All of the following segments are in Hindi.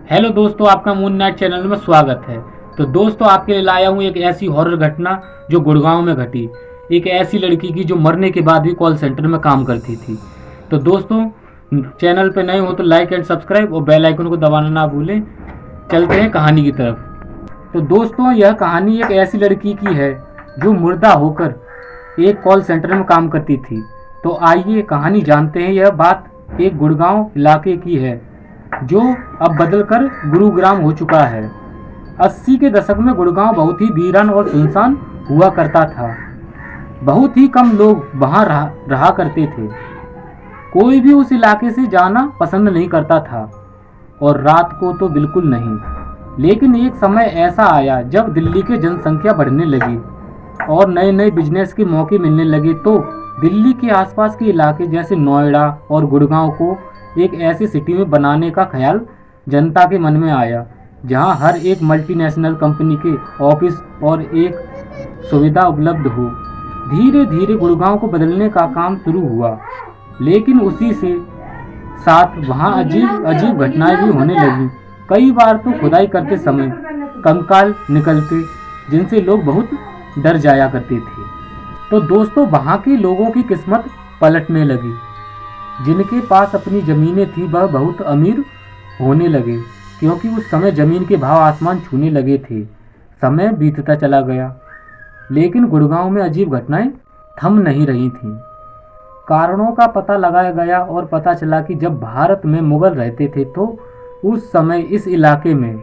हेलो दोस्तों, आपका मून नाइट चैनल में स्वागत है। तो दोस्तों, आपके लिए लाया हूँ एक ऐसी हॉरर घटना जो गुड़गांव में घटी। एक ऐसी लड़की की जो मरने के बाद भी कॉल सेंटर में काम करती थी। तो दोस्तों, चैनल पे नए हो तो लाइक एंड सब्सक्राइब और बेल आइकन को दबाना ना भूलें। चलते हैं कहानी की तरफ। तो दोस्तों, यह कहानी एक ऐसी लड़की की है जो मुर्दा होकर एक कॉल सेंटर में काम करती थी। तो आइए कहानी जानते हैं। यह बात एक गुड़गांव इलाके की है जो अब बदलकर गुरुग्राम हो चुका है। 80 के दशक में गुड़गांव बहुत ही वीरान और सुनसान हुआ करता था। बहुत ही कम लोग वहां रहा करते थे। कोई भी उस इलाके से जाना पसंद नहीं करता था और रात को तो बिल्कुल नहीं। लेकिन एक समय ऐसा आया जब दिल्ली की जनसंख्या बढ़ने लगी और नए नए बिजनेस के मौके मिलने लगे। तो दिल्ली के आसपास के इलाके जैसे नोएडा और गुड़गांव को एक ऐसी सिटी में बनाने का ख्याल जनता के मन में आया जहां हर एक मल्टीनेशनल कंपनी के ऑफिस और एक सुविधा उपलब्ध हो। धीरे धीरे गुड़गांव को बदलने का काम शुरू हुआ, लेकिन उसी से साथ वहां अजीब अजीब घटनाएं भी होने लगी। कई बार तो खुदाई करते समय कंकाल निकलते जिनसे लोग बहुत डर जाया करते थे। तो दोस्तों, वहां के लोगों की किस्मत पलटने लगी। जिनके पास अपनी ज़मीनें थी वह बहुत अमीर होने लगे, क्योंकि उस समय ज़मीन के भाव आसमान छूने लगे थे। समय बीतता चला गया, लेकिन गुड़गांव में अजीब घटनाएं थम नहीं रही थीं। कारणों का पता लगाया गया और पता चला कि जब भारत में मुगल रहते थे तो उस समय इस इलाके में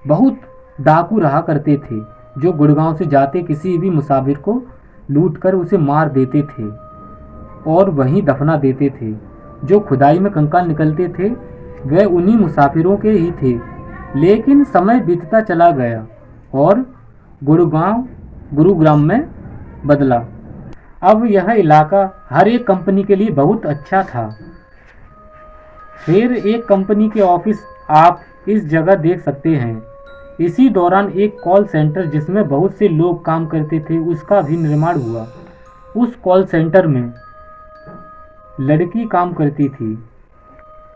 बहुत डाकू रहा करते थे जो गुड़गांव से जाते किसी भी मुसाफिर को लूटकर उसे मार देते थे और वहीं दफना देते थे। जो खुदाई में कंकाल निकलते थे वह उन्हीं मुसाफिरों के ही थे। लेकिन समय बीतता चला गया और गुड़गांव गुरुग्राम में बदला। अब यह इलाका हर एक कंपनी के लिए बहुत अच्छा था। फिर एक कंपनी के ऑफिस आप इस जगह देख सकते हैं। इसी दौरान एक कॉल सेंटर जिसमें बहुत से लोग काम करते थे उसका भी निर्माण हुआ। उस कॉल सेंटर में लड़की काम करती थी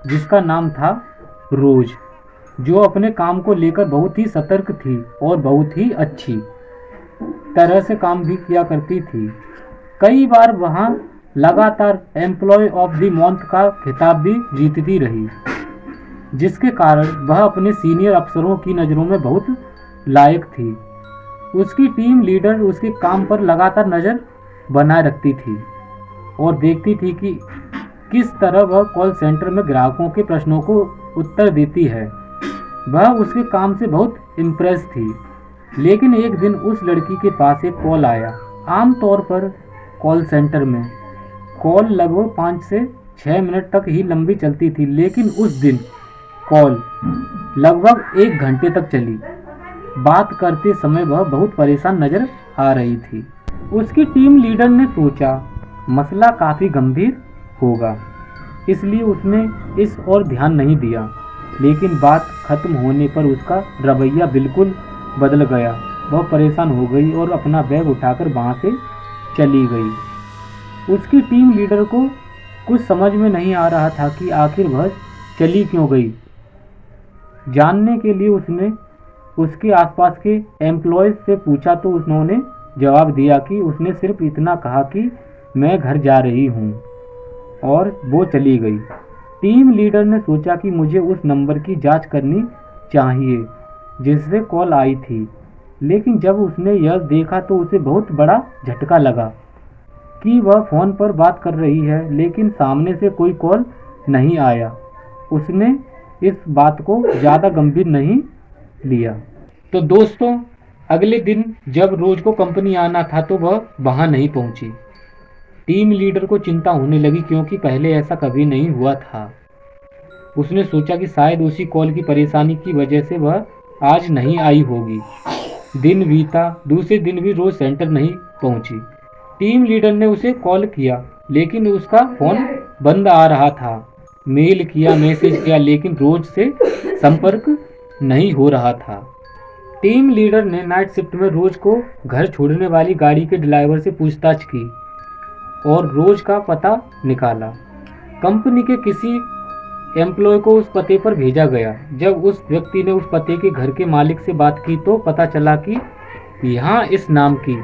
जिसका नाम था रोज, जो अपने काम को लेकर बहुत ही सतर्क थी और बहुत ही अच्छी तरह से काम भी किया करती थी। कई बार वहां लगातार एम्प्लॉय ऑफ द मंथ का खिताब भी जीतती रही, जिसके कारण वह अपने सीनियर अफसरों की नज़रों में बहुत लायक थी। उसकी टीम लीडर उसके काम पर लगातार नज़र बनाए रखती थी और देखती थी कि किस तरह वह कॉल सेंटर में ग्राहकों के प्रश्नों को उत्तर देती है। वह उसके काम से बहुत इम्प्रेस थी। लेकिन एक दिन उस लड़की के पास एक कॉल आया। आमतौर पर कॉल सेंटर में कॉल लगभग 5 से 6 मिनट तक ही लंबी चलती थी, लेकिन उस दिन कॉल लगभग 1 घंटे तक चली। बात करते समय वह बहुत परेशान नजर आ रही थी। उसकी टीम लीडर ने सोचा मसला काफ़ी गंभीर होगा, इसलिए उसने इस ओर ध्यान नहीं दिया। लेकिन बात खत्म होने पर उसका रवैया बिल्कुल बदल गया। वह परेशान हो गई और अपना बैग उठाकर वहाँ से चली गई। उसकी टीम लीडर को कुछ समझ में नहीं आ रहा था कि आखिर वह चली क्यों गई। जानने के लिए उसने उसके आसपास के एम्प्लॉयज़ से पूछा तो उन्होंने जवाब दिया कि उसने सिर्फ इतना कहा कि मैं घर जा रही हूँ और वो चली गई। टीम लीडर ने सोचा कि मुझे उस नंबर की जांच करनी चाहिए जिससे कॉल आई थी। लेकिन जब उसने यह देखा तो उसे बहुत बड़ा झटका लगा कि वह फ़ोन पर बात कर रही है, लेकिन सामने से कोई कॉल नहीं आया। उसने इस बात को ज़्यादा गंभीर नहीं लिया। तो दोस्तों, अगले दिन जब रोज को कंपनी आना था तो वह वहाँ नहीं पहुँची। टीम लीडर को चिंता होने लगी, क्योंकि पहले ऐसा कभी नहीं हुआ था। उसने सोचा कि शायद उसी कॉल की परेशानी की वजह से वह आज नहीं आई होगी। दिन बीता, दूसरे दिन भी रोज सेंटर नहीं पहुंची। टीम लीडर ने उसे कॉल किया, लेकिन उसका फ़ोन बंद आ रहा था। मेल किया, मैसेज किया, लेकिन रोज से संपर्क नहीं हो रहा था। टीम लीडर ने नाइट शिफ्ट में रोज को घर छोड़ने वाली गाड़ी के ड्राइवर से पूछताछ की और रोज का पता निकाला। कंपनी के किसी एम्प्लॉय को उस पते पर भेजा गया। जब उस व्यक्ति ने उस पते के घर के मालिक से बात की तो पता चला कि यहाँ इस नाम की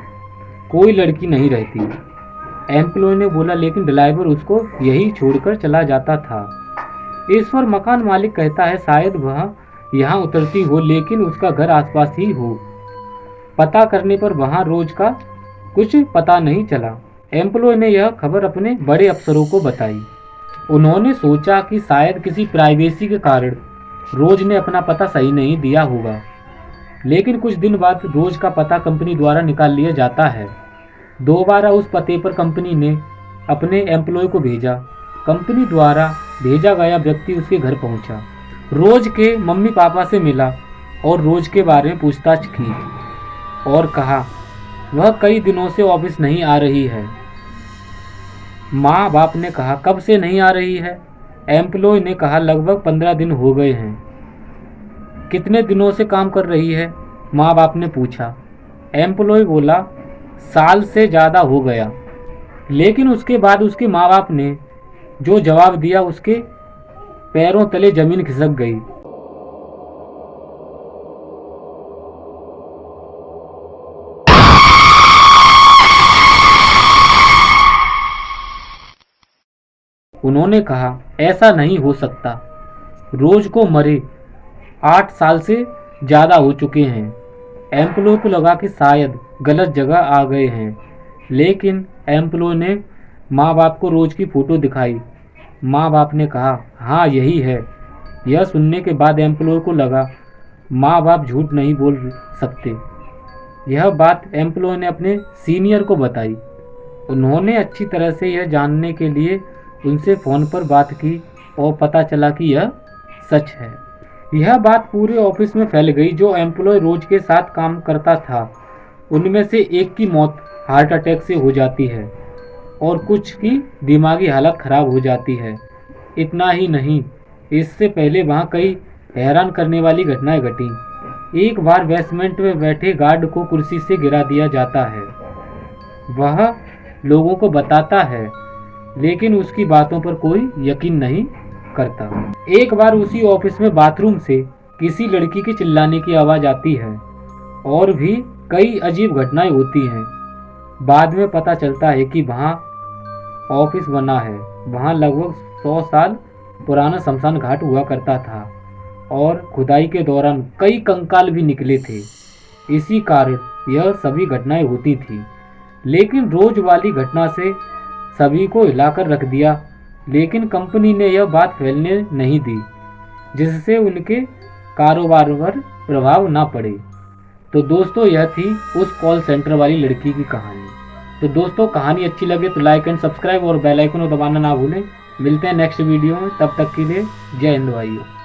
कोई लड़की नहीं रहती। एम्प्लॉय ने बोला लेकिन ड्राइवर उसको यही छोड़कर चला जाता था। इस पर मकान मालिक कहता है शायद वह यहाँ उतरती हो लेकिन उसका घर आसपास ही हो। पता करने पर वहाँ रोज का कुछ पता नहीं चला। एम्प्लॉय ने यह खबर अपने बड़े अफसरों को बताई। उन्होंने सोचा कि शायद किसी प्राइवेसी के कारण रोज ने अपना पता सही नहीं दिया होगा। लेकिन कुछ दिन बाद रोज का पता कंपनी द्वारा निकाल लिया जाता है। दोबारा उस पते पर कंपनी ने अपने एम्प्लॉय को भेजा। कंपनी द्वारा भेजा गया व्यक्ति उसके घर पहुंचा, रोज के मम्मी पापा से मिला और रोज के बारे में पूछताछ की और कहा वह कई दिनों से ऑफिस नहीं आ रही है। माँ बाप ने कहा कब से नहीं आ रही है? एम्प्लॉय ने कहा लगभग 15 दिन हो गए हैं। कितने दिनों से काम कर रही है? माँ बाप ने पूछा। एम्प्लॉय बोला साल से ज़्यादा हो गया। लेकिन उसके बाद उसके माँ बाप ने जो जवाब दिया उसके पैरों तले जमीन खिसक गई। उन्होंने कहा ऐसा नहीं हो सकता, रोज को मरे 8 साल से ज़्यादा हो चुके हैं। एम्प्लॉय को लगा कि शायद गलत जगह आ गए हैं। लेकिन एम्प्लॉय ने माँ बाप को रोज की फ़ोटो दिखाई। माँ बाप ने कहा हाँ यही है। यह सुनने के बाद एम्प्लॉय को लगा माँ बाप झूठ नहीं बोल सकते। यह बात एम्प्लॉय ने अपने सीनियर को बताई। उन्होंने अच्छी तरह से यह जानने के लिए उनसे फ़ोन पर बात की और पता चला कि यह सच है। यह बात पूरे ऑफिस में फैल गई। जो एम्प्लॉय रोज के साथ काम करता था उनमें से एक की मौत हार्ट अटैक से हो जाती है और कुछ की दिमागी हालत ख़राब हो जाती है। इतना ही नहीं, इससे पहले वहाँ कई हैरान करने वाली घटनाएं घटी। एक बार बेसमेंट में बैठे गार्ड को कुर्सी से गिरा दिया जाता है। वह लोगों को बताता है लेकिन उसकी बातों पर कोई यकीन नहीं करता। एक बार उसी ऑफिस में बाथरूम से किसी लड़की के चिल्लाने की आवाज़ आती है और भी कई अजीब घटनाएं होती हैं। बाद में पता चलता है कि वहाँ ऑफिस बना है। वहाँ लगभग 100 साल पुराना शमशान घाट हुआ करता था और खुदाई के दौरान कई कंकाल भी निकले थे। इसी कारण यह सभी घटनाएं होती थी। लेकिन रोज वाली घटना से सभी को हिलाकर रख दिया। लेकिन कंपनी ने यह बात फैलने नहीं दी जिससे उनके कारोबार पर प्रभाव ना पड़े। तो दोस्तों यह थी उस कॉल सेंटर वाली लड़की की कहानी। तो दोस्तों कहानी अच्छी लगे तो लाइक एंड सब्सक्राइब और बेल आइकन को दबाना ना भूलें। मिलते हैं नेक्स्ट वीडियो में, तब तक के लिए जय हिंद भाइयों।